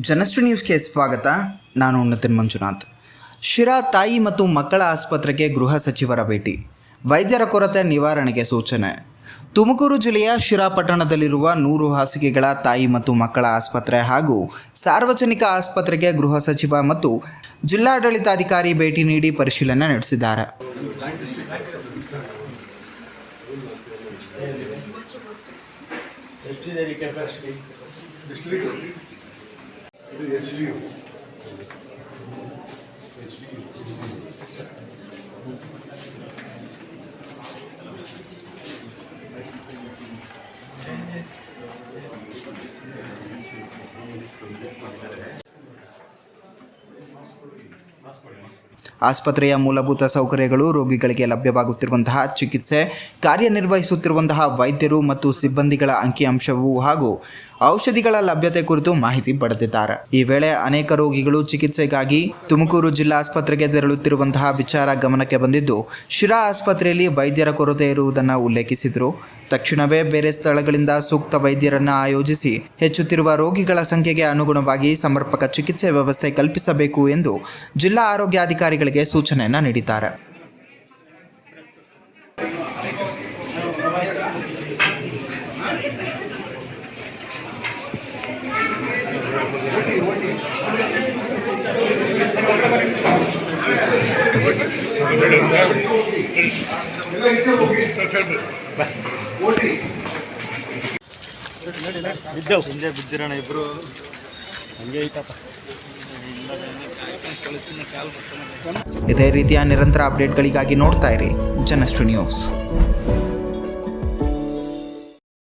ಜನಸ್ಟು ನ್ಯೂಸ್ಗೆ ಸ್ವಾಗತ. ನಾನು ಉನ್ನತಿನ್ ಮಂಜುನಾಥ್. ಶಿರಾ ತಾಯಿ ಮತ್ತು ಮಕ್ಕಳ ಆಸ್ಪತ್ರೆಗೆ ಗೃಹ ಸಚಿವರ ಭೇಟಿ. ವೈದ್ಯರ ಕೊರತೆ ನಿವಾರಣೆಗೆ ಸೂಚನೆ. ತುಮಕೂರು ಜಿಲ್ಲೆಯ ಶಿರಾ ಪಟ್ಟಣದಲ್ಲಿರುವ 100 ಹಾಸಿಗೆಗಳ ತಾಯಿ ಮತ್ತು ಮಕ್ಕಳ ಆಸ್ಪತ್ರೆ ಹಾಗೂ ಸಾರ್ವಜನಿಕ ಆಸ್ಪತ್ರೆಗೆ ಗೃಹ ಸಚಿವ ಮತ್ತು ಜಿಲ್ಲಾಡಳಿತಾಧಿಕಾರಿ ಭೇಟಿ ನೀಡಿ ಪರಿಶೀಲನೆ ನಡೆಸಿದ್ದಾರೆ. ಆಸ್ಪತ್ರೆಯ ಮೂಲಭೂತ ಸೌಕರ್ಯಗಳು, ರೋಗಿಗಳಿಗೆ ಲಭ್ಯವಾಗುತ್ತಿರುವಂತಹ ಚಿಕಿತ್ಸೆ, ಕಾರ್ಯನಿರ್ವಹಿಸುತ್ತಿರುವಂತಹ ವೈದ್ಯರು ಮತ್ತು ಸಿಬ್ಬಂದಿಗಳ ಅಂಕಿಅಂಶವು ಹಾಗೂ ಔಷಧಿಗಳ ಲಭ್ಯತೆ ಕುರಿತು ಮಾಹಿತಿ ಪಡೆದಿದ್ದಾರೆ. ಈ ವೇಳೆ ಅನೇಕ ರೋಗಿಗಳು ಚಿಕಿತ್ಸೆಗಾಗಿ ತುಮಕೂರು ಜಿಲ್ಲಾಸ್ಪತ್ರೆಗೆ ತೆರಳುತ್ತಿರುವಂತಹ ವಿಚಾರ ಗಮನಕ್ಕೆ ಬಂದಿದ್ದು, ಶಿರಾ ಆಸ್ಪತ್ರೆಯಲ್ಲಿ ವೈದ್ಯರ ಕೊರತೆ ಇರುವುದನ್ನು ಉಲ್ಲೇಖಿಸಿದರು. ತಕ್ಷಣವೇ ಬೇರೆ ಸ್ಥಳಗಳಿಂದ ಸೂಕ್ತ ವೈದ್ಯರನ್ನು ಆಯೋಜಿಸಿ ಹೆಚ್ಚುತ್ತಿರುವ ರೋಗಿಗಳ ಸಂಖ್ಯೆಗೆ ಅನುಗುಣವಾಗಿ ಸಮರ್ಪಕ ಚಿಕಿತ್ಸೆ ವ್ಯವಸ್ಥೆ ಕಲ್ಪಿಸಬೇಕು ಎಂದು ಜಿಲ್ಲಾ ಆರೋಗ್ಯಾಧಿಕಾರಿಗಳಿಗೆ ಸೂಚನೆಯನ್ನು ನೀಡಿದ್ದಾರೆ. ಬಿದ್ದಿರೋಣ ಇಬ್ರು ಹಂಗೆ ಐತಪ್ಪ. ಇದೇ ರೀತಿಯ ನಿರಂತರ ಅಪ್ಡೇಟ್ಗಳಿಗಾಗಿ ನೋಡ್ತಾ ಇರಿ ಜನಸ್ಟು ನ್ಯೂಸ್.